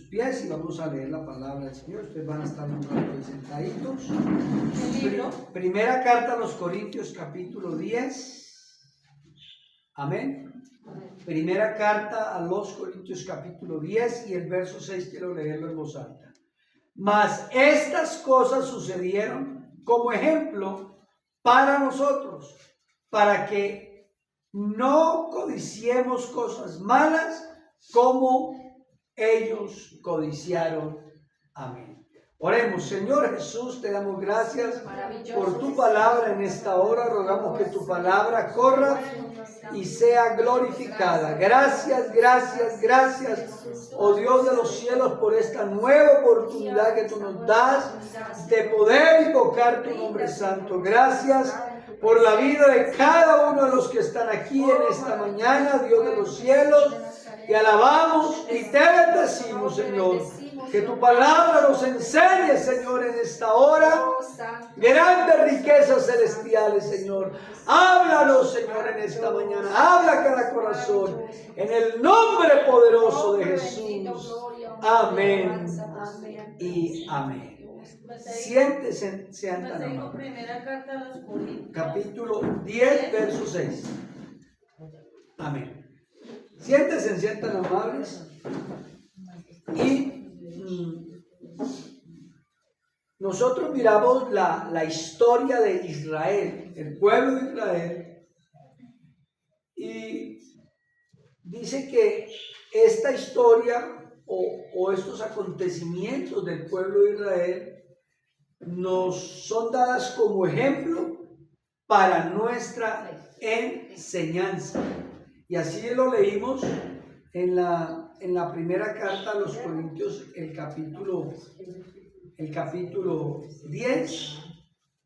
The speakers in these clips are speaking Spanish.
sus pies y vamos a leer la palabra del Señor. Ustedes van a estar un rato ahí sentaditos. Primera carta a los Corintios, capítulo 10. Amén. Primera carta a los Corintios, capítulo 10 y el verso 6 quiero leerlo en voz alta. Mas estas cosas sucedieron como ejemplo para nosotros, para que no codiciemos cosas malas como ellos codiciaron. Amén. Oremos. Señor Jesús, te damos gracias por tu palabra en esta hora. Rogamos que tu palabra corra y sea glorificada. Gracias, gracias, gracias, oh Dios de los cielos, por esta nueva oportunidad que tú nos das de poder invocar tu nombre santo. Gracias por la vida de cada uno de los que están aquí en esta mañana, Dios de los cielos. Te alabamos y te bendecimos, Señor. Que tu palabra nos enseñe, Señor, en esta hora grandes riquezas celestiales, Señor. Háblanos, Señor, en esta mañana. Habla a cada corazón. En el nombre poderoso de Jesús. Amén y amén. Siéntese, sean tan amables. Capítulo 10, verso 6. Amén. Siéntense, sean tan amables. Y nosotros miramos la historia de Israel, el pueblo de Israel, y dice que esta historia o estos acontecimientos del pueblo de Israel nos son dadas como ejemplo para nuestra enseñanza. Y así lo leímos en la primera carta a los Corintios, el capítulo 10.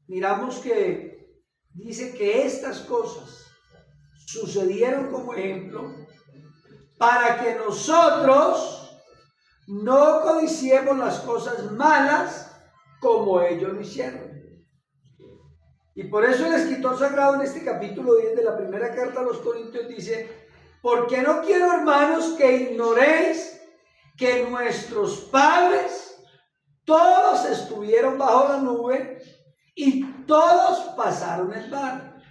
Miramos que dice que estas cosas sucedieron como ejemplo para que nosotros no codiciemos las cosas malas como ellos lo hicieron. Y por eso el escritor sagrado en este capítulo 10 de la primera carta a los Corintios dice: porque no quiero, hermanos, que ignoréis que nuestros padres todos estuvieron bajo la nube y todos pasaron el mar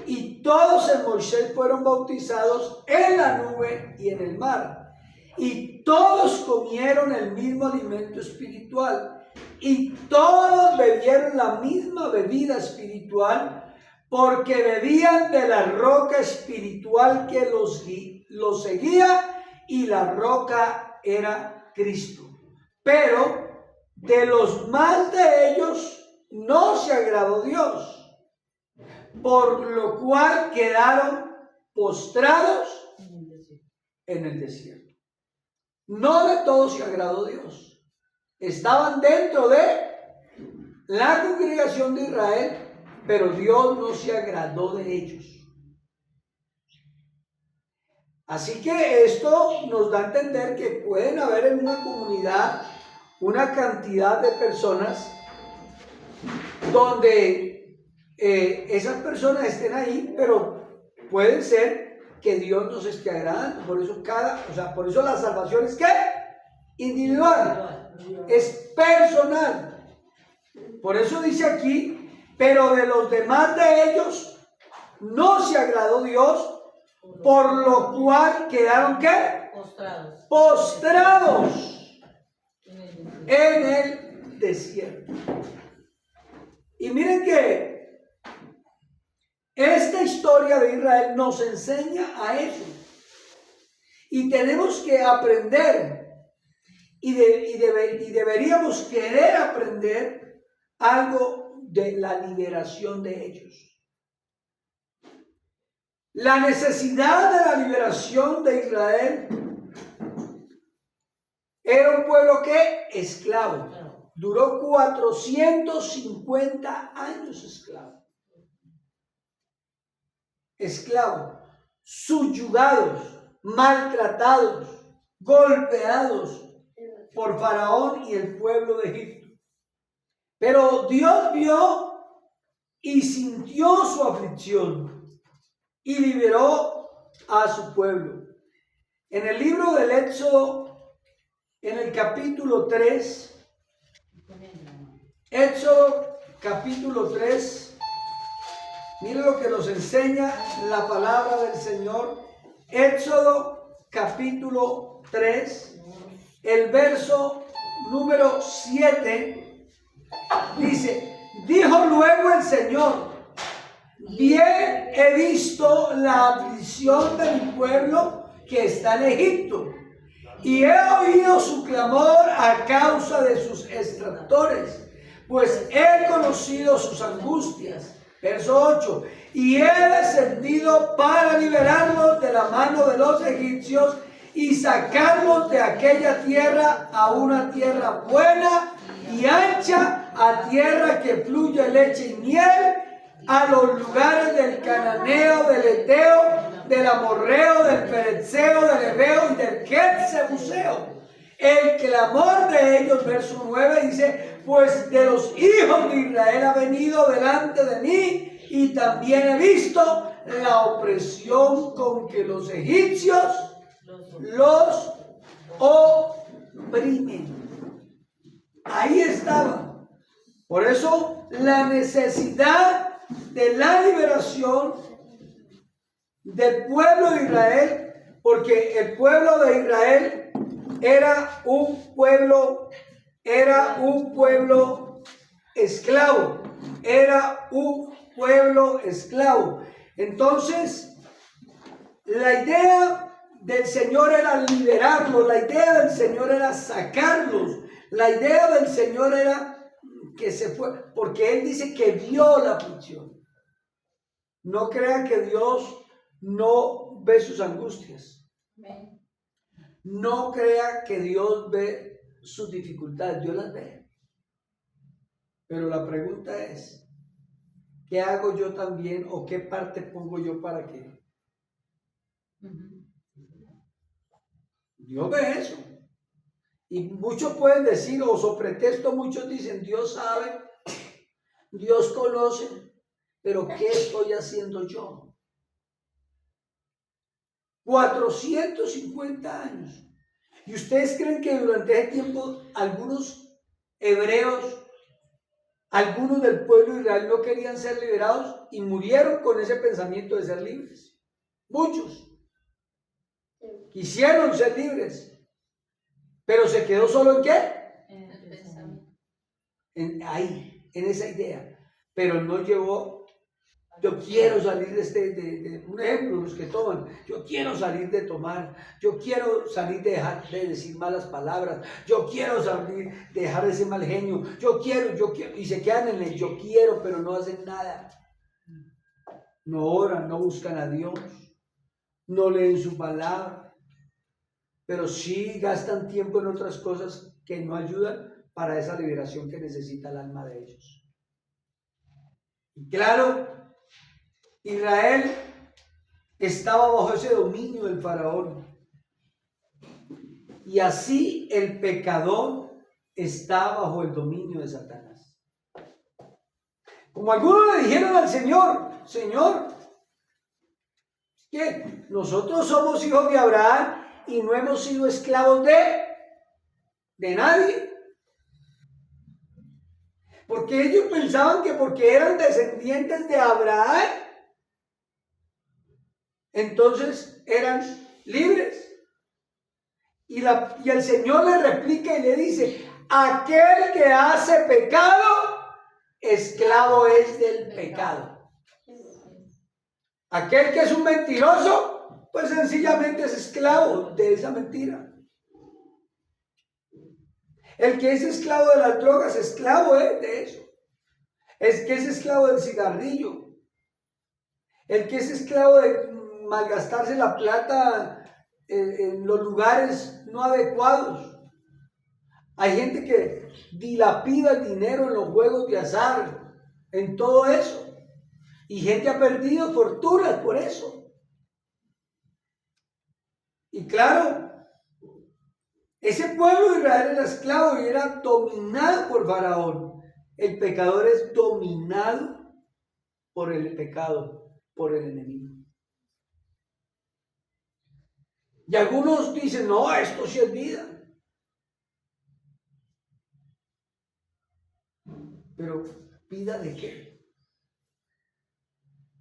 y todos en Moisés fueron bautizados en la nube y en el mar y todos comieron el mismo alimento espiritual y todos bebieron la misma bebida espiritual, porque bebían de la roca espiritual que los seguía, y la roca era Cristo. Pero de los más de ellos no se agradó Dios, por lo cual quedaron postrados en el desierto. No de todos se agradó Dios. Estaban dentro de la congregación de Israel, pero Dios no se agradó de ellos. Así que esto nos da a entender que pueden haber en una comunidad una cantidad de personas donde esas personas estén ahí, pero puede ser que Dios nos esté agradando. Por eso por eso la salvación es ¿qué? Individual, es personal. Por eso dice aquí: pero de los demás de ellos no se agradó Dios, por lo cual quedaron ¿qué? Postrados en el desierto. Y miren que esta historia de Israel nos enseña a eso. Y tenemos que aprender y deberíamos querer aprender algo de la liberación de ellos. La necesidad de la liberación de Israel era un pueblo que esclavo. Duró 450 años esclavo, subyugados, maltratados, golpeados por Faraón y el pueblo de Egipto. Pero Dios vio y sintió su aflicción y liberó a su pueblo. En el libro del Éxodo, en el capítulo 3, Éxodo capítulo 3, mire lo que nos enseña la palabra del Señor. Éxodo capítulo 3, el verso número 7, dice, dijo luego el Señor, bien he visto la aflicción de mi pueblo que está en Egipto, y he oído su clamor a causa de sus extractores, pues he conocido sus angustias. Verso 8, y he descendido para liberarlos de la mano de los egipcios y sacarlos de aquella tierra a una tierra buena y ancha, a tierra que fluye leche y miel, a los lugares del cananeo, del eteo, del amorreo, del perezeo, del heveo y del jebuseo. El clamor de ellos, verso 9, dice, pues de los hijos de Israel ha venido delante de mí, y también he visto la opresión con que los egipcios los oprimen. Ahí estaba. Por eso la necesidad de la liberación del pueblo de Israel, porque el pueblo de Israel era un pueblo esclavo, era un pueblo esclavo. Entonces, la idea del Señor era liberarlos, la idea del Señor era sacarlos, la idea del Señor era que se fue, porque Él dice que vio la aflicción. No crean que Dios no ve sus angustias. No crea que Dios ve sus dificultades, Dios las ve. Pero la pregunta es, ¿qué hago yo también o qué parte pongo yo para que? Dios ve eso. Y muchos pueden decir, o sobre pretexto muchos dicen, Dios sabe, Dios conoce, pero ¿qué estoy haciendo yo? 450 años. ¿Y ustedes creen que durante ese tiempo algunos hebreos, algunos del pueblo de Israel no querían ser liberados y murieron con ese pensamiento de ser libres? Muchos quisieron ser libres, pero se quedó solo en ¿qué? En el pensamiento. En esa idea, pero no llevó. Yo quiero salir de un ejemplo, los que toman, yo quiero salir de tomar, yo quiero salir de dejar de decir malas palabras, yo quiero salir de dejar ese mal genio, yo quiero, y se quedan en el yo quiero, pero no hacen nada. No oran, no buscan a Dios, no leen su palabra, pero sí gastan tiempo en otras cosas que no ayudan para esa liberación que necesita el alma de ellos. Y claro, Israel estaba bajo ese dominio del faraón. Y así el pecador está bajo el dominio de Satanás. Como algunos le dijeron al Señor, Señor, es que nosotros somos hijos de Abraham y no hemos sido esclavos de nadie. Porque ellos pensaban que porque eran descendientes de Abraham, entonces eran libres. Y el Señor le replica y le dice, aquel que hace pecado, esclavo es del pecado. Aquel que es un mentiroso, pues sencillamente es esclavo de esa mentira. El que es esclavo de las drogas, esclavo de eso. El que es esclavo del cigarrillo. El que es esclavo de malgastarse la plata en los lugares no adecuados. Hay gente que dilapida el dinero en los juegos de azar, en todo eso. Y gente ha perdido fortunas por eso. Y claro, ese pueblo de Israel era esclavo y era dominado por Faraón. El pecador es dominado por el pecado, por el enemigo. Y algunos dicen, no, esto sí es vida. Pero ¿vida de qué?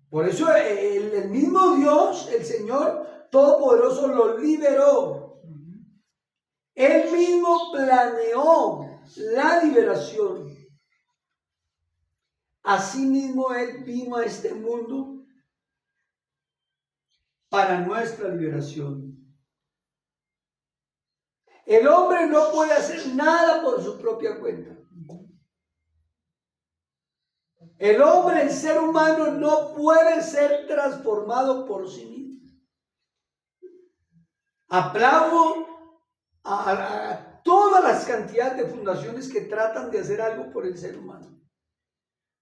Por eso el mismo Dios, el Señor Todopoderoso, lo liberó. Él mismo planeó la liberación. Asimismo, Él vino a este mundo para nuestra liberación. El hombre no puede hacer nada por su propia cuenta. El hombre, el ser humano, no puede ser transformado por sí mismo. Aplaudo a todas las cantidades de fundaciones que tratan de hacer algo por el ser humano.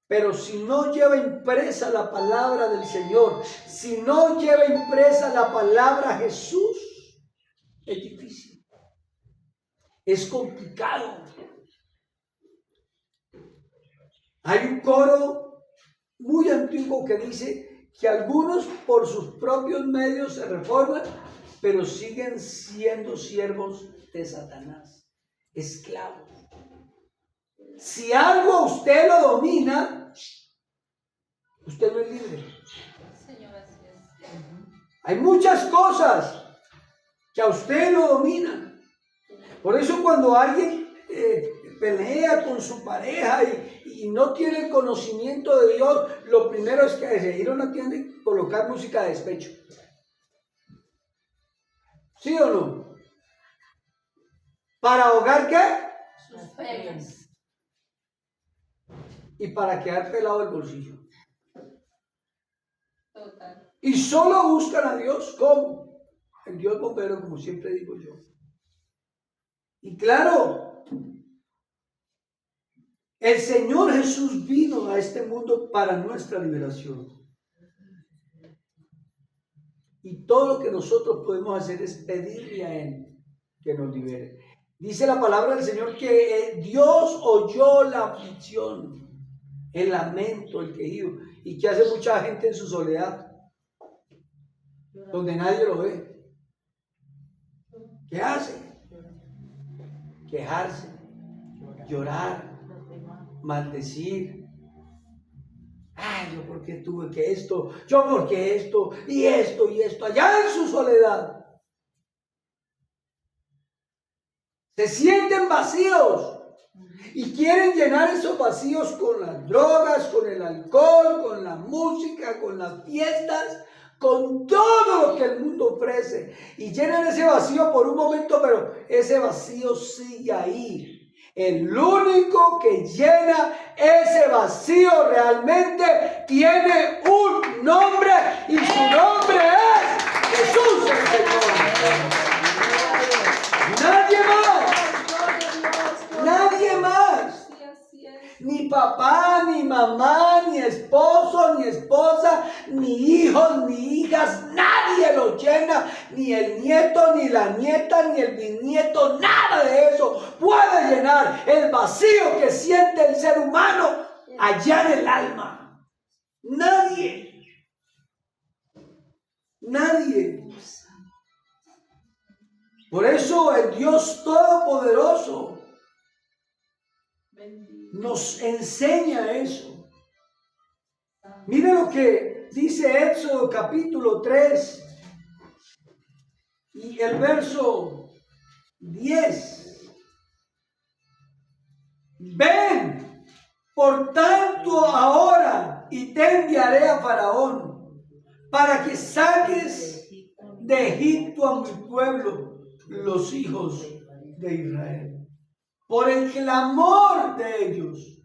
Pero si no lleva impresa la palabra del Señor, si no lleva impresa la palabra Jesús, es difícil, es complicado. Hay un coro muy antiguo que dice que algunos por sus propios medios se reforman, pero siguen siendo siervos de Satanás, esclavos. Si algo usted lo domina, usted no es libre. Señor, así es. Hay muchas cosas que a usted lo dominan. Por eso cuando alguien pelea con su pareja y no tiene el conocimiento de Dios, lo primero es que se ir a una tienda y colocar música de despecho. ¿Sí o no? ¿Para ahogar qué? Sus penas. Y para quedar pelado el bolsillo. Total. Y solo buscan a Dios como el Dios bombero, como siempre digo yo. Y claro, el Señor Jesús vino a este mundo para nuestra liberación. Y todo lo que nosotros podemos hacer es pedirle a Él que nos libere. Dice la palabra del Señor que Dios oyó la aflicción, el lamento, el quejido. ¿Y qué hace mucha gente en su soledad? Donde nadie lo ve. ¿Qué hace? Quejarse, llorar, maldecir. Ay, yo porque tuve que esto, yo porque esto, y esto, allá en su soledad. Se sienten vacíos y quieren llenar esos vacíos con las drogas, con el alcohol, con la música, con las fiestas, con todo lo que el mundo ofrece. Y llenan ese vacío por un momento, pero ese vacío sigue ahí. El único que llena ese vacío realmente tiene un nombre y su nombre es Jesús el Señor. Nadie más. Nadie más. Ni papá, ni mamá, ni esposo, ni esposa, ni hijos, ni hijas, nadie lo llena, ni el nieto, ni la nieta, ni el bisnieto, nada de eso puede llenar el vacío que siente el ser humano allá en el alma. Nadie. Nadie. Por eso el Dios Todopoderoso nos enseña eso. Mire lo que dice Éxodo capítulo 3 y el verso 10. Ven, por tanto ahora, y te enviaré a Faraón para que saques de Egipto a mi pueblo, los hijos de Israel. Por el clamor de ellos,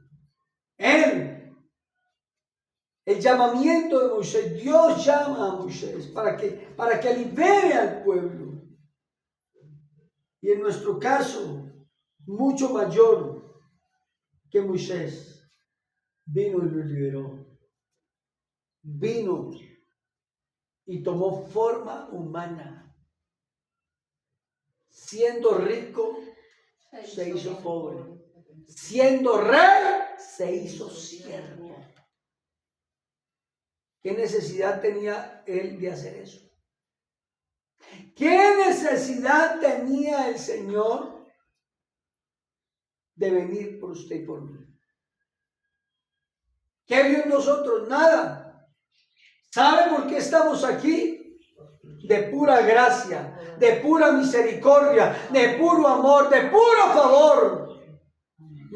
el llamamiento de Moisés, Dios llama a Moisés para que libere al pueblo. Y en nuestro caso, mucho mayor que Moisés, vino y lo liberó. Vino y tomó forma humana. Siendo rico, se hizo pobre. Siendo rey, se hizo siervo. ¿Qué necesidad tenía él de hacer eso? ¿Qué necesidad tenía el Señor de venir por usted y por mí? ¿Qué vio en nosotros? Nada. ¿Sabe por qué estamos aquí? De pura gracia, de pura misericordia, de puro amor, de puro favor.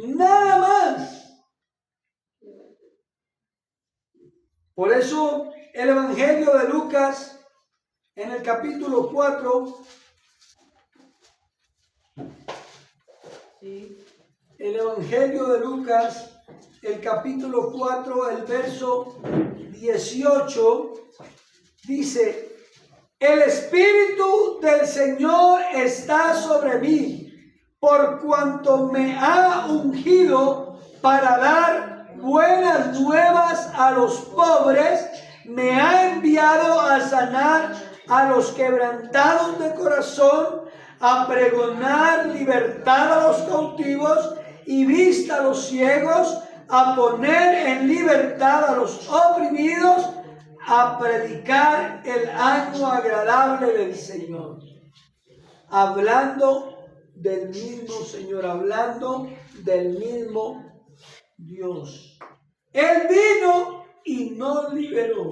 Nada más. Por eso el Evangelio de Lucas, en el capítulo 4, el Evangelio de Lucas, el capítulo 4, el verso 18, dice: el Espíritu del Señor está sobre mí, por cuanto me ha ungido para dar buenas nuevas a los pobres, me ha enviado a sanar a los quebrantados de corazón, a pregonar libertad a los cautivos y vista a los ciegos, a poner en libertad a los oprimidos, a predicar el año agradable del Señor. Hablando del mismo Señor, hablando del mismo Dios. Él vino y nos liberó.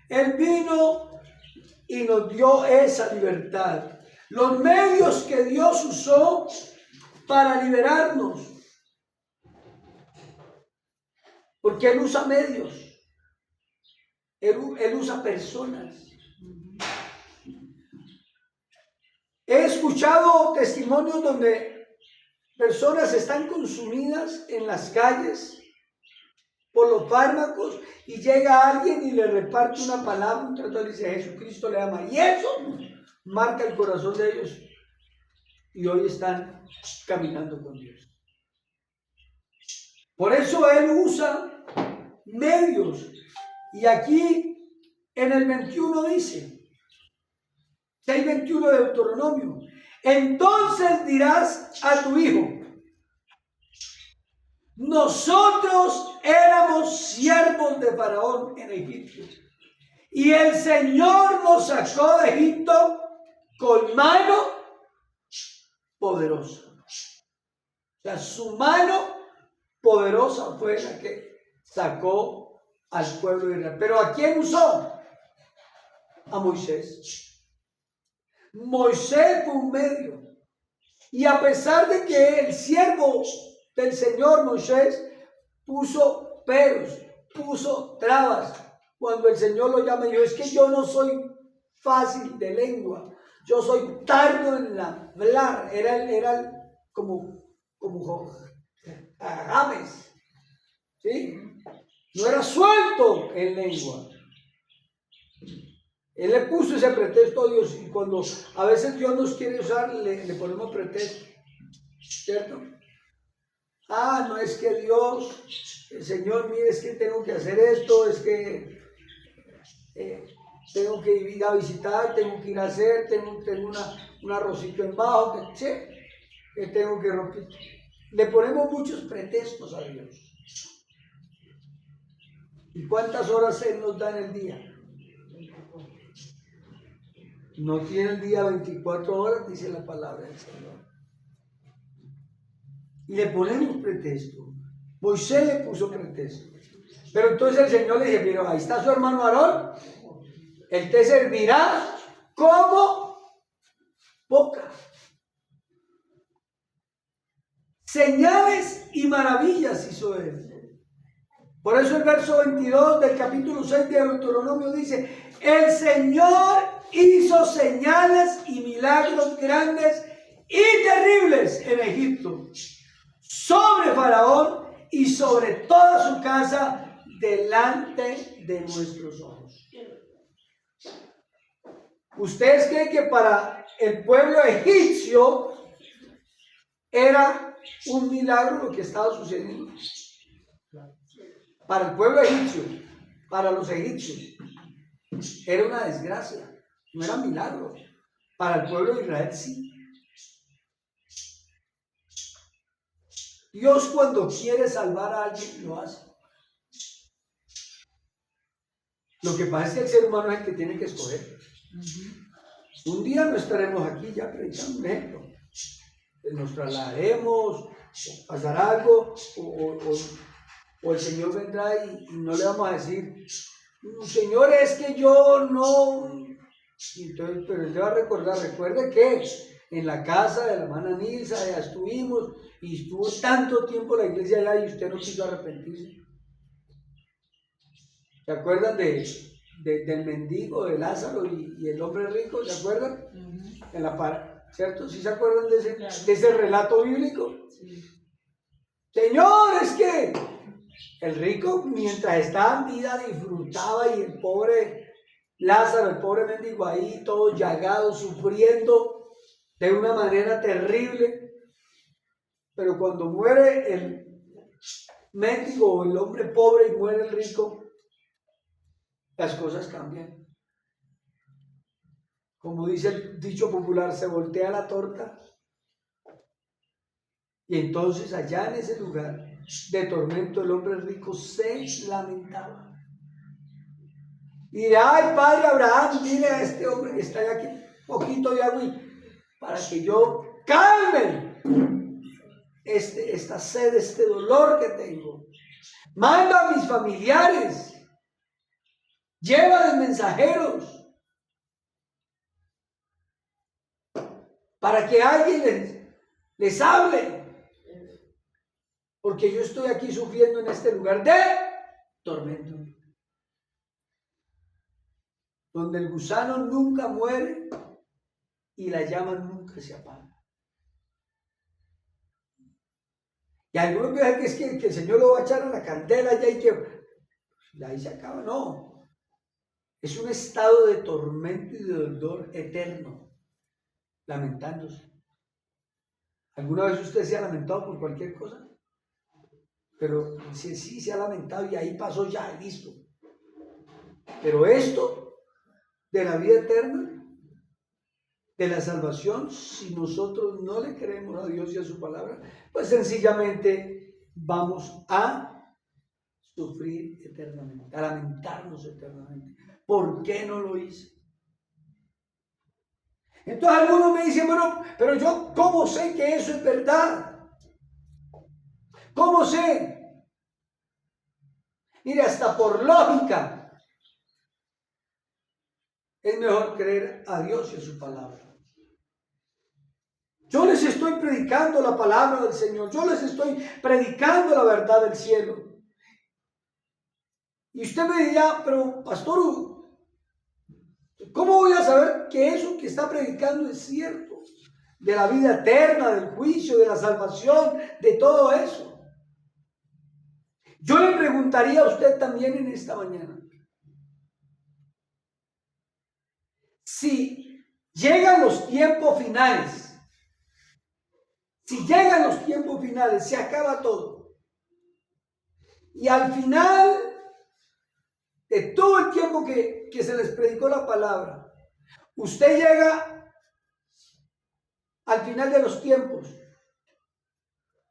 Él vino y nos dio esa libertad. Los medios que Dios usó para liberarnos. Porque Él usa medios. Él usa personas. He escuchado testimonios donde personas están consumidas en las calles por los fármacos y llega alguien y le reparte una palabra, un trato, y dice: Jesucristo le ama. Y eso marca el corazón de ellos. Y hoy están caminando con Dios. Por eso Él usa medios. Y aquí en el 21 dice, 6:21 de Deuteronomio: entonces dirás a tu hijo: nosotros éramos siervos de Faraón en Egipto, y el Señor nos sacó de Egipto con mano poderosa. O sea, su mano poderosa fue la que sacó al pueblo de Israel. ¿Pero a quién usó? A Moisés. Moisés fue un medio. Y a pesar de que el siervo del Señor Moisés puso peros, puso trabas, cuando el Señor lo llama y dijo: es que yo no soy fácil de lengua, yo soy tardo en hablar. Era como James, ¿sí? No era suelto en lengua. Él le puso ese pretexto a Dios, y cuando a veces Dios nos quiere usar, le ponemos pretexto, ¿cierto? No es que Dios, el Señor, mire, es que tengo que hacer esto, es que tengo que ir a visitar, tengo que ir a hacer, tengo un arrocito en bajo, que tengo que romper. Le ponemos muchos pretextos a Dios. ¿Y cuántas horas Él nos da en el día? No tiene el día 24 horas, dice la palabra del Señor. Y le ponemos pretexto. Moisés le puso pretexto. Pero entonces el Señor le dice: pero ahí está su hermano Aarón. Él te servirá como boca. Señales y maravillas hizo Él. Por eso el verso 22 del capítulo 6 de Deuteronomio dice: el Señor hizo señales y milagros grandes y terribles en Egipto, sobre Faraón y sobre toda su casa, delante de nuestros ojos. ¿Ustedes creen que para el pueblo egipcio era un milagro lo que estaba sucediendo? Para el pueblo egipcio, para los egipcios, era una desgracia, no era milagro. Para el pueblo de Israel sí. Dios, cuando quiere salvar a alguien, lo hace. Lo que pasa es que el ser humano es el que tiene que escoger. Un día no estaremos aquí ya predicando un ejemplo. Nos trasladaremos, pasará algo, o O el Señor vendrá y no le vamos a decir, Señor, es que yo no. Entonces, pero Él le va a recordar, recuerde que en la casa de la hermana Nilsa ya estuvimos y estuvo tanto tiempo la iglesia allá y usted no quiso arrepentirse. ¿Se acuerdan del mendigo, de Lázaro y el hombre rico? ¿Se acuerdan? En la ¿cierto? ¿Sí se acuerdan de ese relato bíblico? Sí. Señor, es que el rico mientras estaba en vida disfrutaba y el pobre Lázaro, el pobre mendigo ahí todo llagado, sufriendo de una manera terrible. Pero cuando muere el mendigo o el hombre pobre y muere el rico, las cosas cambian. Como dice el dicho popular, se voltea la torta. Y entonces allá en ese lugar de tormento el hombre rico se lamentaba. Y dirá, ay, padre Abraham, dile a este hombre que está aquí un poquito de agua para que yo calme esta sed, este dolor que tengo. Manda a mis familiares, lleva de mensajeros para que alguien les hable. Porque yo estoy aquí sufriendo en este lugar de tormento, donde el gusano nunca muere y la llama nunca se apaga. Y algunos piensan que es que el Señor lo va a echar a la candela ya y que ahí se acaba. No, es un estado de tormento y de dolor eterno, lamentándose. ¿Alguna vez usted se ha lamentado por cualquier cosa? Pero sí se ha lamentado y ahí pasó ya, listo. Pero esto de la vida eterna, de la salvación, si nosotros no le creemos a Dios y a su palabra, pues sencillamente vamos a sufrir eternamente, a lamentarnos eternamente. ¿Por qué no lo hice? Entonces algunos me dicen, bueno, pero yo, ¿cómo sé que eso es verdad? ¿Cómo sé? Mire, hasta por lógica, es mejor creer a Dios y a su palabra. Yo les estoy predicando la palabra del Señor. Yo les estoy predicando la verdad del cielo. Y usted me dirá, pero pastor, ¿cómo voy a saber que eso que está predicando es cierto? De la vida eterna, del juicio, de la salvación, de todo eso. Yo le preguntaría a usted también en esta mañana. Si llegan los tiempos finales, se acaba todo. Y al final de todo el tiempo que se les predicó la palabra, usted llega al final de los tiempos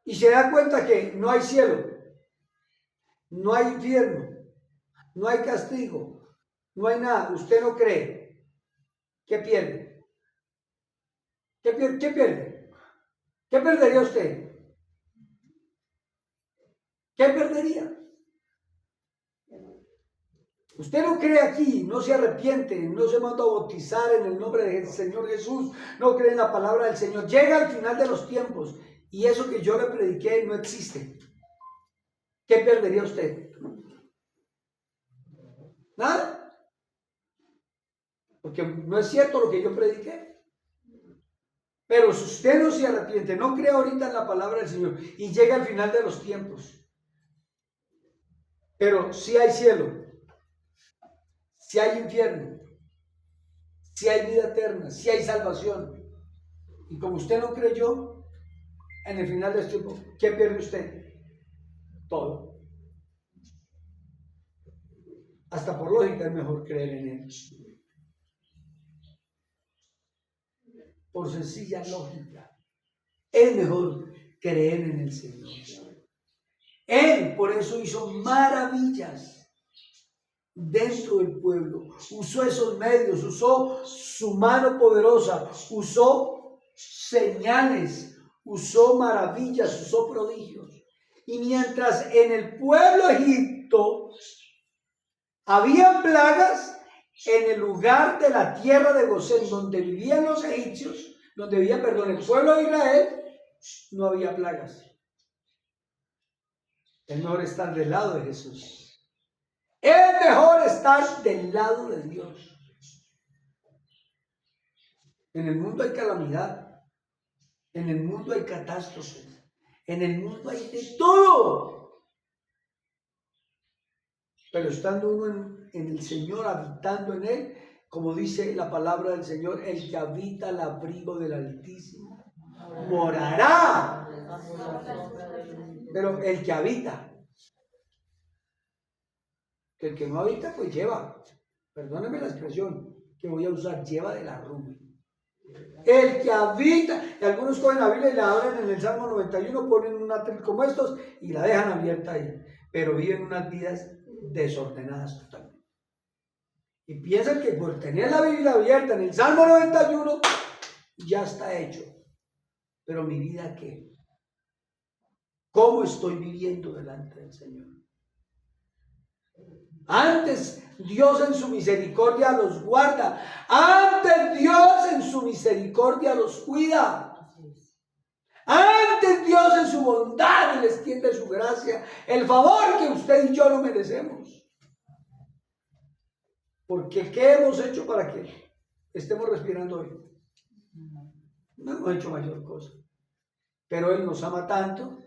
y se da cuenta que no hay cielo, no hay infierno, no hay castigo, no hay nada. Usted no cree. ¿Qué pierde? ¿Qué pierde? ¿Qué perdería usted? ¿Qué perdería? Usted no cree aquí, no se arrepiente, no se manda a bautizar en el nombre del Señor Jesús, no cree en la palabra del Señor. Llega al final de los tiempos y eso que yo le prediqué no existe. ¿Qué perdería usted? Nada. Porque no es cierto lo que yo prediqué. Pero si usted no se arrepiente, no cree ahorita en la palabra del Señor y llega al final de los tiempos, pero sí hay cielo, sí hay infierno, sí hay vida eterna, sí hay salvación. Y como usted no creyó, en el final de este tiempo, ¿qué pierde usted? Todo. Hasta por lógica es mejor creer en Él. Por sencilla lógica, es mejor creer en el Señor. Él por eso hizo maravillas dentro del pueblo, usó esos medios, usó su mano poderosa, usó señales, usó maravillas, usó prodigios. Y mientras en el pueblo de Egipto había plagas, en el lugar de la tierra de Gosén, donde vivían los egipcios, donde vivía, el pueblo de Israel, no había plagas. Es mejor estar del lado de Jesús. Es mejor estar del lado de Dios. En el mundo hay calamidad. En el mundo hay catástrofes. En el mundo hay de todo. Pero estando uno en el Señor, habitando en Él, como dice la palabra del Señor, el que habita al abrigo del Altísimo morará. Pero el que habita. El que no habita, pues lleva. Perdónenme la expresión que voy a usar, lleva de la rumba. El que habita, y algunos cogen la Biblia y la abren en el Salmo 91, ponen un atril como estos y la dejan abierta ahí, pero viven unas vidas desordenadas totalmente. Y piensan que por tener la Biblia abierta en el Salmo 91 ya está hecho. Pero mi vida, ¿qué? ¿Cómo estoy viviendo delante del Señor? Antes Dios en su misericordia los guarda. Antes Dios en su misericordia los cuida. Antes Dios en su bondad les tiende su gracia. El favor que usted y yo no merecemos. Porque ¿qué hemos hecho para que estemos respirando hoy? No hemos hecho mayor cosa. Pero Él nos ama tanto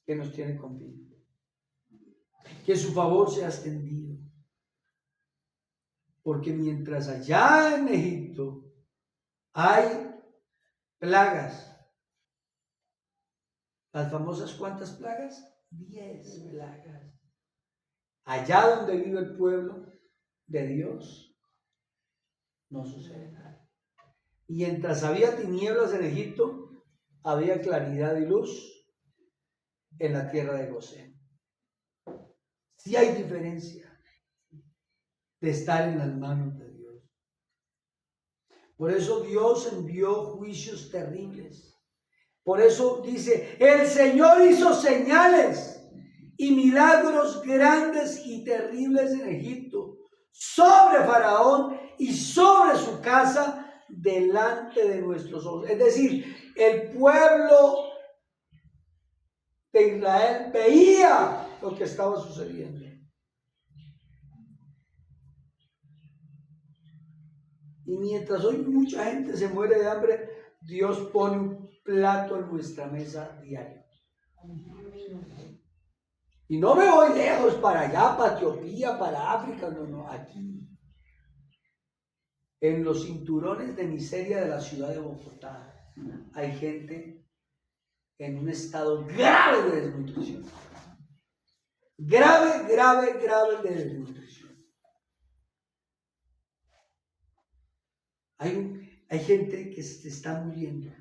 que nos tiene confianza. Que su favor sea extendido. Porque mientras allá en Egipto hay plagas, las famosas ¿cuántas plagas? 10 plagas. Allá donde vive el pueblo de Dios, no sucede nada. Y mientras había tinieblas en Egipto, había claridad y luz en la tierra de Gosén. Sí hay diferencia de estar en las manos de Dios. Por eso Dios envió juicios terribles. Por eso dice, el Señor hizo señales y milagros grandes y terribles en Egipto, sobre Faraón y sobre su casa, delante de nuestros ojos. Es decir, el pueblo de Israel veía lo que estaba sucediendo. Y mientras hoy mucha gente se muere de hambre, Dios pone un plato en nuestra mesa diario. Y no me voy lejos para allá, para Etiopía, para África, no, aquí. En los cinturones de miseria de la ciudad de Bogotá hay gente en un estado grave de desnutrición. Grave de desnutrición. Hay gente que se está muriendo.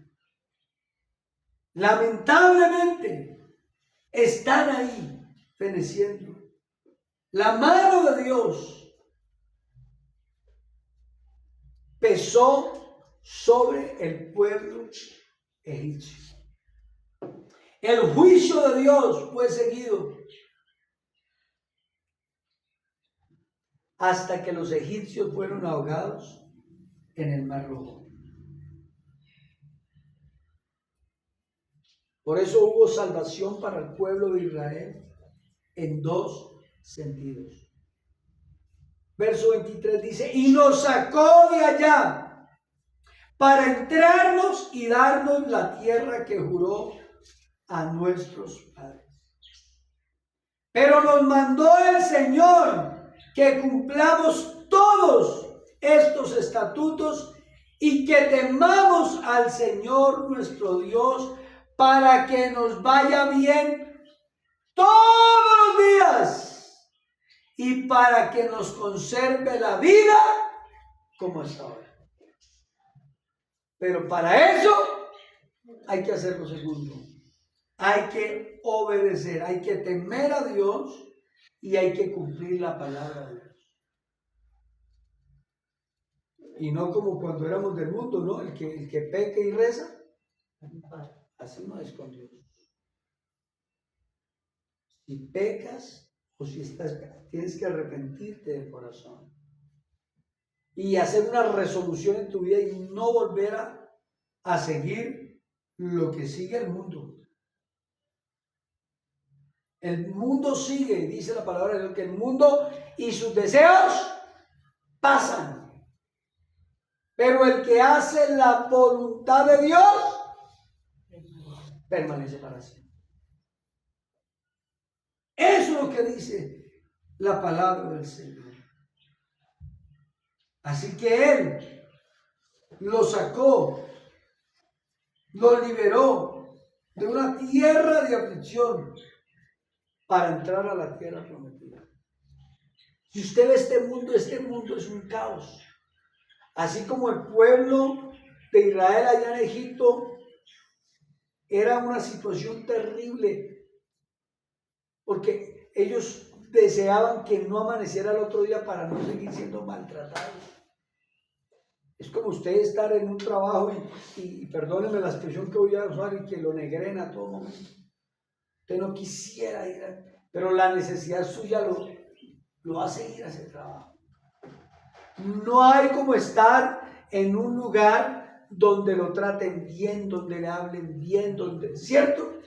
Lamentablemente, están ahí feneciendo. La mano de Dios pesó sobre el pueblo egipcio. El juicio de Dios fue seguido hasta que los egipcios fueron ahogados en el Mar Rojo. Por eso hubo salvación para el pueblo de Israel en dos sentidos. Verso 23 dice, y nos sacó de allá para entrarnos y darnos la tierra que juró a nuestros padres. Pero nos mandó el Señor que cumplamos todos estos estatutos y que temamos al Señor nuestro Dios para que nos vaya bien todos los días y para que nos conserve la vida como hasta ahora. Pero para eso hay que hacer lo segundo. Hay que obedecer, hay que temer a Dios y hay que cumplir la palabra de Dios. Y no como cuando éramos del mundo, ¿no? El que peca y reza, así no es con Dios. Si pecas o si tienes que arrepentirte de corazón y hacer una resolución en tu vida y no volver a seguir lo que sigue el mundo. El mundo sigue, dice la palabra de Dios, que el mundo y sus deseos pasan. Pero el que hace la voluntad de Dios permanece para siempre. Eso es lo que dice la palabra del Señor. Así que Él lo sacó, lo liberó de una tierra de aflicción para entrar a la tierra prometida. Si usted ve este mundo es un caos. Así como el pueblo de Israel allá en Egipto era una situación terrible, porque ellos deseaban que no amaneciera el otro día para no seguir siendo maltratados. Es como usted estar en un trabajo y perdónenme la expresión que voy a usar, y que lo negren a todo momento. Usted no quisiera ir, pero la necesidad suya lo hace ir a ese trabajo. No hay como estar en un lugar donde lo traten bien, donde le hablen bien, ¿cierto?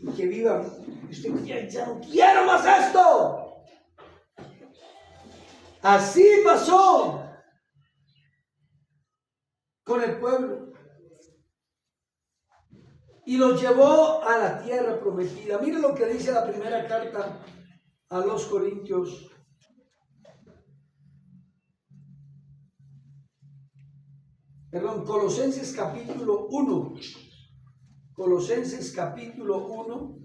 Y que viva. Usted ya no quiero más esto. Así pasó con el pueblo. Y los llevó a la tierra prometida. Mire lo que dice la primera carta a los Corintios. Colosenses capítulo 1. Colosenses capítulo 1.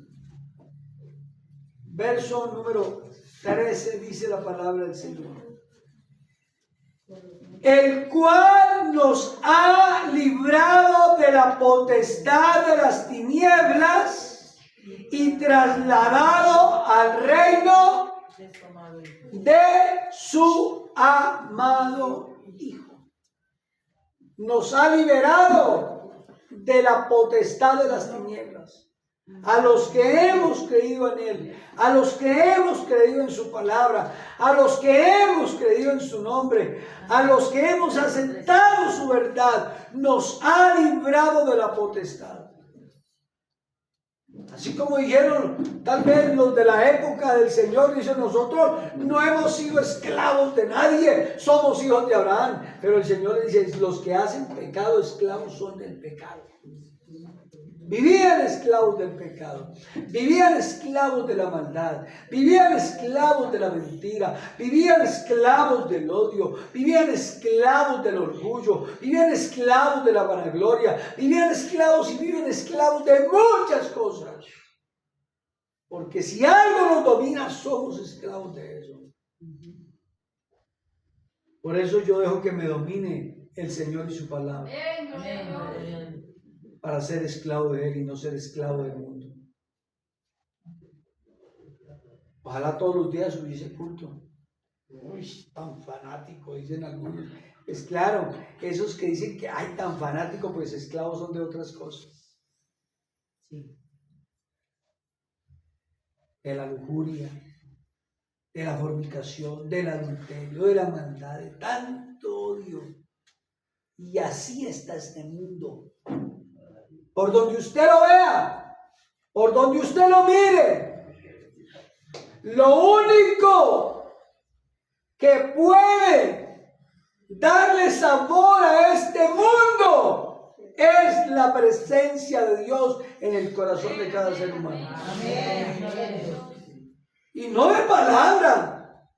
Verso número 13 dice la palabra del Señor. El cual nos ha librado de la potestad de las tinieblas y trasladado al reino de su amado Hijo. Nos ha liberado de la potestad de las tinieblas. A los que hemos creído en Él, a los que hemos creído en su palabra, a los que hemos creído en su nombre, a los que hemos aceptado su verdad, nos ha librado de la potestad. Así como dijeron tal vez los de la época del Señor, dicen: nosotros no hemos sido esclavos de nadie, somos hijos de Abraham. Pero el Señor dice: los que hacen pecado, esclavos son del pecado. Vivían esclavos del pecado, vivían esclavos de la maldad, vivían esclavos de la mentira, vivían esclavos del odio, vivían esclavos del orgullo, vivían esclavos de la vanagloria, vivían esclavos y viven esclavos de muchas cosas. Porque si algo nos domina, somos esclavos de eso. Por eso yo dejo que me domine el Señor y su palabra. Para ser esclavo de Él y no ser esclavo del mundo. Ojalá todos los días hubiese culto. Uy, tan fanático, dicen algunos. Es claro, esos que dicen que hay tan fanático, pues esclavos son de otras cosas. Sí. De la lujuria, de la fornicación, del adulterio, de la maldad, de tanto odio. Y así está este mundo. Por donde usted lo vea, por donde usted lo mire, lo único que puede darle sabor a este mundo es la presencia de Dios en el corazón de cada ser humano. Amén. Y no de palabra,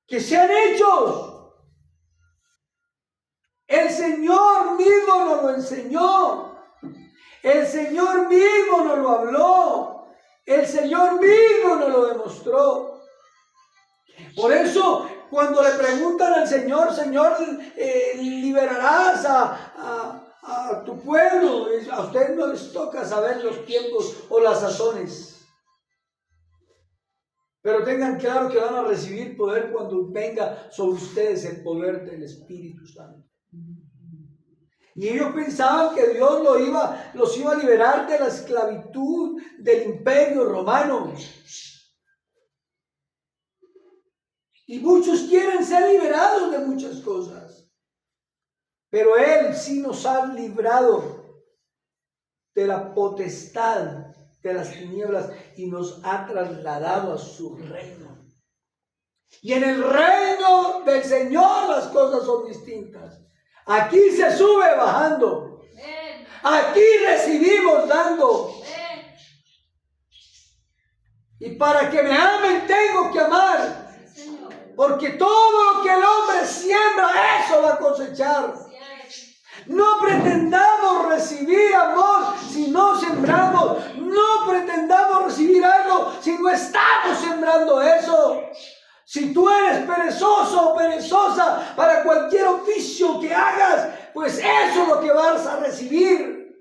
que sean hechos. El Señor mismo nos lo enseñó. El Señor mismo nos lo habló. El Señor mismo nos lo demostró. Por eso, cuando le preguntan al Señor: Señor, ¿liberarás a tu pueblo? A ustedes no les toca saber los tiempos o las sazones. Pero tengan claro que van a recibir poder cuando venga sobre ustedes el poder del Espíritu Santo. Y ellos pensaban que Dios los iba a liberar de la esclavitud del imperio romano. Y muchos quieren ser liberados de muchas cosas. Pero Él sí nos ha librado de la potestad de las tinieblas y nos ha trasladado a su reino. Y en el reino del Señor las cosas son distintas. Aquí se sube bajando. Aquí recibimos dando. Y para que me amen tengo que amar. Porque todo lo que el hombre siembra, eso va a cosechar. No pretendamos recibir amor si no sembramos. No pretendamos recibir algo si no estamos sembrando eso. Si tú eres perezoso o perezosa para cualquier oficio que hagas, pues eso es lo que vas a recibir.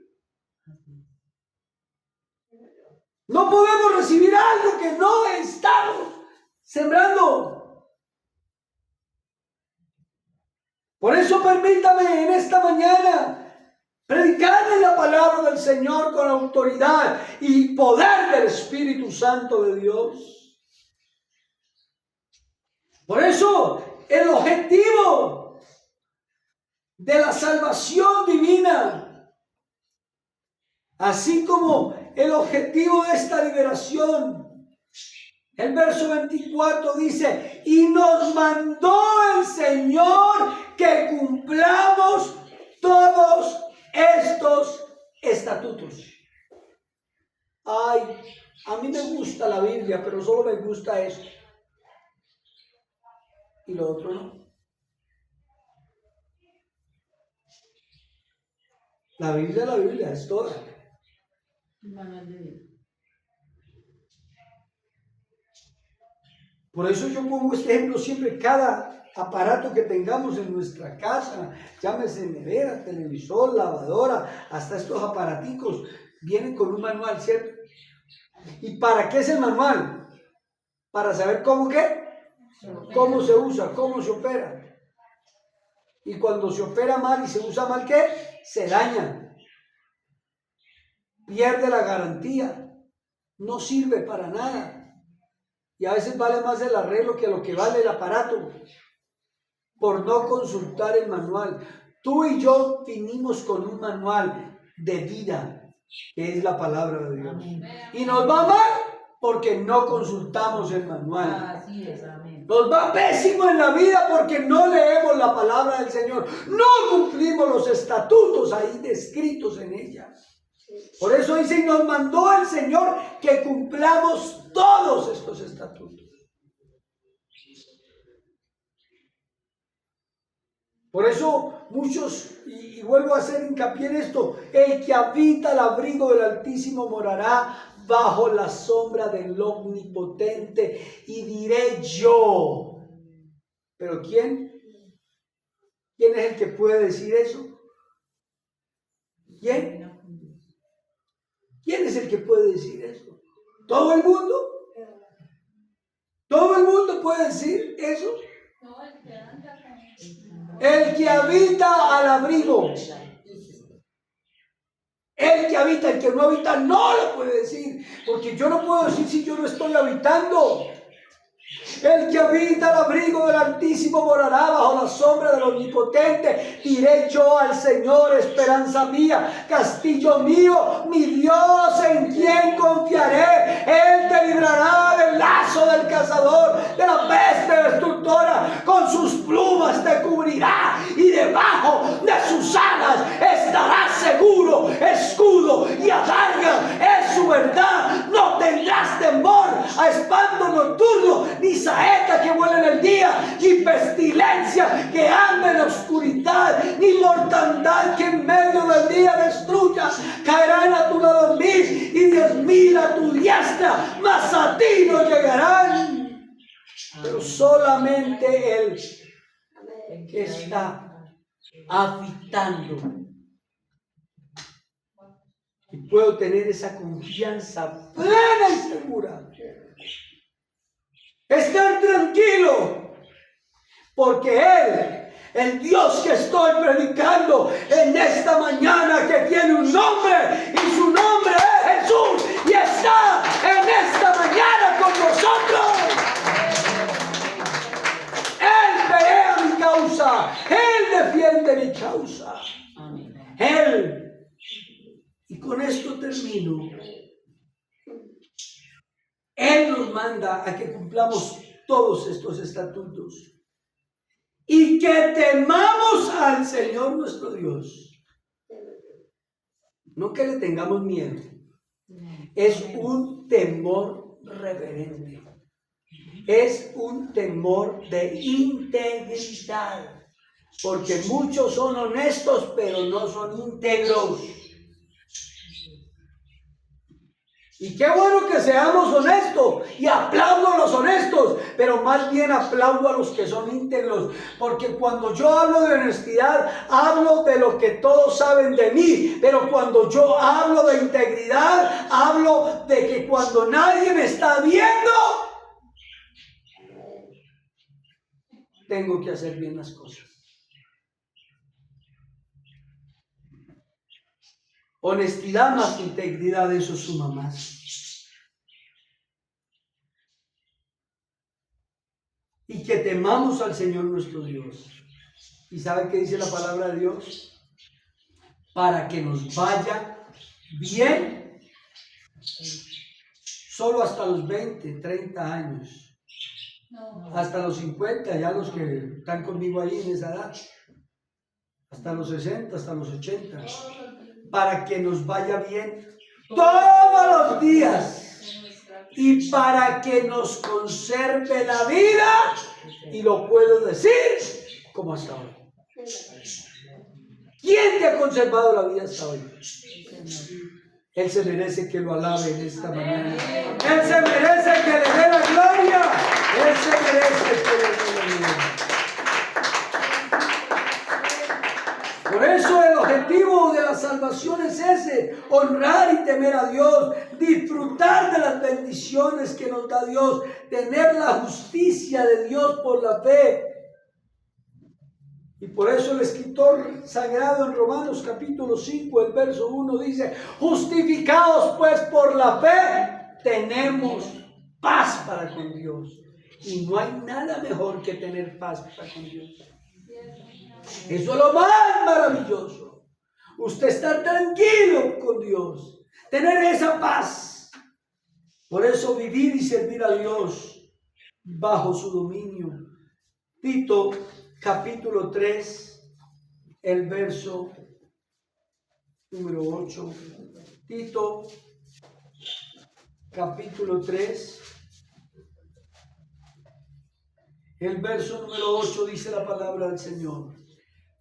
No podemos recibir algo que no estamos sembrando. Por eso permítame en esta mañana predicarle la palabra del Señor con autoridad y poder del Espíritu Santo de Dios. Por eso el objetivo de la salvación divina, así como el objetivo de esta liberación, el verso 24 dice, y nos mandó el Señor que cumplamos todos estos estatutos. Ay, a mí me gusta la Biblia, pero solo me gusta esto. Y lo otro no. La Biblia es toda. Por eso yo pongo este ejemplo siempre. Cada aparato que tengamos en nuestra casa, llámese nevera, televisor, lavadora, hasta estos aparaticos, vienen con un manual, ¿cierto? ¿Y para qué es el manual? Para saber cómo se usa, cómo se opera. Y cuando se opera mal y se usa mal, ¿qué? Se daña. Pierde la garantía. No sirve para nada. Y a veces vale más el arreglo que lo que vale el aparato. Por no consultar el manual. Tú y yo vinimos con un manual de vida, que es la palabra de Dios. Y nos va mal porque no consultamos el manual. Así es, amén. Nos va pésimo en la vida porque no leemos la palabra del Señor. No cumplimos los estatutos ahí descritos en ella. Por eso dice, y nos mandó el Señor que cumplamos todos estos estatutos. Por eso muchos, y vuelvo a hacer hincapié en esto, el que habita el abrigo del Altísimo morará bajo la sombra del Omnipotente. Y diré yo, ¿pero quién? ¿Quién es el que puede decir eso? ¿Quién? ¿Quién es el que puede decir eso? ¿Todo el mundo? ¿Todo el mundo puede decir eso? El que habita al abrigo. El que habita, el que no habita no lo puede decir, porque yo no puedo decir si yo no estoy habitando. El que habita al abrigo del Altísimo morará bajo la sombra del Omnipotente. Diré yo al Señor, esperanza mía, castillo mío, mi Dios, en quien confiaré. Él te librará del lazo del cazador, de la peste destructora. Con sus plumas te cubrirá y debajo de sus alas estarás seguro. Escudo y adarga es su verdad. No tendrás temor a espanto nocturno, ni saeta que vuela en el día, ni pestilencia que anda en la oscuridad, ni mortandad que en medio del día destruya. Caerán a tu lado 1000 y 10.000 a tu diestra, mas a ti no llegarán. Pero solamente Él que está habitando. Y puedo tener esa confianza plena y segura. Estar tranquilo, porque Él El Dios que estoy predicando en esta mañana, que tiene un nombre y su nombre es Jesús, y está en esta mañana con nosotros. Él pelea mi causa, Él defiende mi causa. Él. Y con esto termino. Él nos manda a que cumplamos todos estos estatutos y que temamos al Señor nuestro Dios. No que le tengamos miedo, es un temor reverente, es un temor de integridad, porque muchos son honestos pero no son íntegros. Y qué bueno que seamos honestos, y aplaudo a los honestos, pero más bien aplaudo a los que son íntegros, porque cuando yo hablo de honestidad, hablo de lo que todos saben de mí, pero cuando yo hablo de integridad, hablo de que cuando nadie me está viendo, tengo que hacer bien las cosas. Honestidad más integridad, eso suma más. Y que temamos al Señor nuestro Dios. ¿Y sabe qué dice la palabra de Dios? Para que nos vaya bien, solo hasta los 20, 30 años. Hasta los 50, ya los que están conmigo ahí en esa edad. Hasta los 60, hasta los 80. Para que nos vaya bien todos los días y para que nos conserve la vida, y lo puedo decir como hasta hoy. ¿Quién te ha conservado la vida hasta hoy? Él se merece que lo alabe en esta mañana. Él se merece que le dé la gloria. Él se merece que le dé la gloria. Por eso el objetivo de la salvación es ese: honrar y temer a Dios, disfrutar de las bendiciones que nos da Dios, tener la justicia de Dios por la fe. Y por eso el escritor sagrado en Romanos capítulo 5, el verso 1 dice: justificados pues por la fe, tenemos paz para con Dios. Y no hay nada mejor que tener paz para con Dios. Eso es lo más maravilloso. Usted estar tranquilo con Dios, tener esa paz. Por eso vivir y servir a Dios bajo su dominio. Tito capítulo 3, el verso número 8. Tito capítulo 3, el verso número 8 dice la palabra del Señor: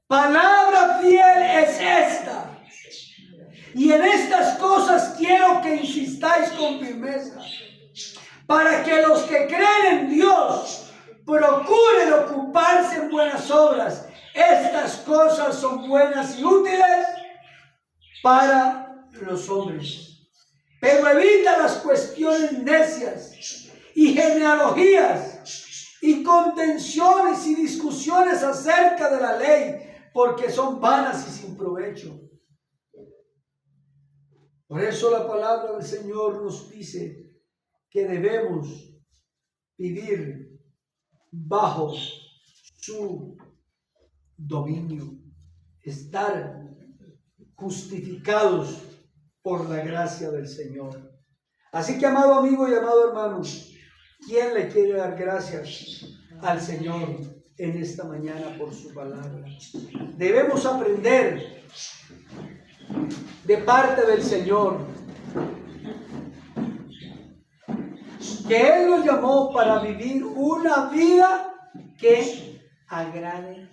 palabra fiel es esta, y en estas cosas quiero que insistáis con firmeza, para que los que creen en Dios procuren ocuparse en buenas obras. Estas cosas son buenas y útiles para los hombres. Pero evita las cuestiones necias y genealogías y contenciones y discusiones acerca de la ley, porque son vanas y sin provecho. Por eso la palabra del Señor nos dice que debemos vivir bajo su dominio, estar justificados por la gracia del Señor. Así que, amado amigo y amado hermano, ¿quién le quiere dar gracias al Señor en esta mañana por su palabra? Debemos aprender de parte del Señor que Él nos llamó para vivir una vida que agrade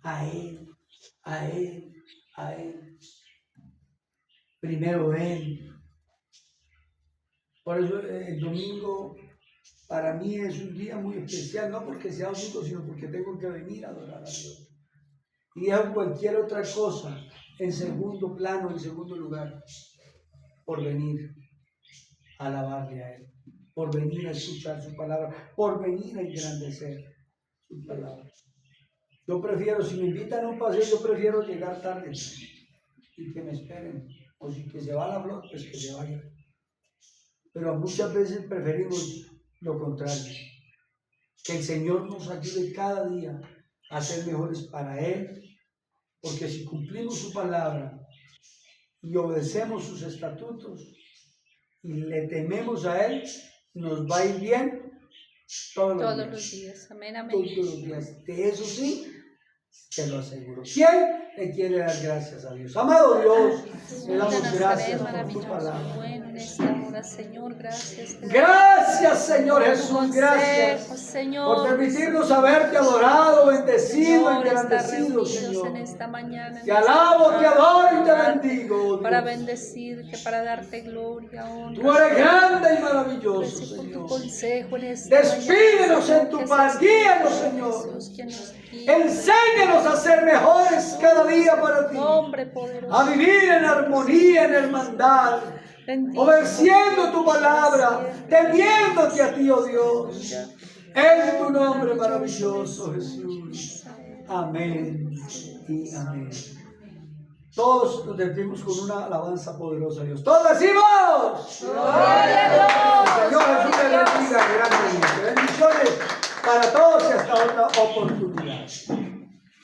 a Él, a Él, a Él. Primero Él. Por eso el domingo para mí es un día muy especial, no porque sea domingo, sino porque tengo que venir a adorar a Dios. Y dejo cualquier otra cosa en segundo plano, en segundo lugar, por venir a alabarle a Él, por venir a escuchar su palabra, por venir a engrandecer tu palabra. Yo prefiero, si me invitan a un paseo, yo prefiero llegar tarde y que me esperen. O si que se va la flor, pues que se vaya. Pero muchas veces preferimos lo contrario. Que el Señor nos ayude cada día a ser mejores para Él, porque si cumplimos su palabra y obedecemos sus estatutos y le tememos a Él, nos va a ir bien todos los días. Amén, amén. Todos los días. De eso sí, te lo aseguro. ¿Quién le quiere dar gracias a Dios? Amado Dios, le damos gracias por tu palabra. Bueno, en esta hora, Señor, gracias. Gracias, Señor Jesús, gracias Señor, por permitirnos haberte adorado, bendecido, Señor, estar engrandecido, reunidos Señor. en esta mañana. Te alabo, te adoro y te bendigo, Para Dios. bendecirte, para darte gloria, honra. Tú eres grande y maravilloso, Gracias por tu Señor. consejo en esta Despídenos mañana, en tu que paz, seas guíanos, tú, Señor. Jesús, quien nos guía. Enséñanos a ser mejores cada día para ti, Nombre poderoso. a vivir en armonía, en hermandad, Bendito, obedeciendo tu palabra, temiéndote a ti, oh Dios. En tu nombre maravilloso, Jesús. Amén y amén. Todos nos despedimos con una alabanza poderosa a Dios. Todos decimos: Gloria a Dios. Señor Jesús te bendiga grandemente. Bendiciones para todos y hasta otra oportunidad.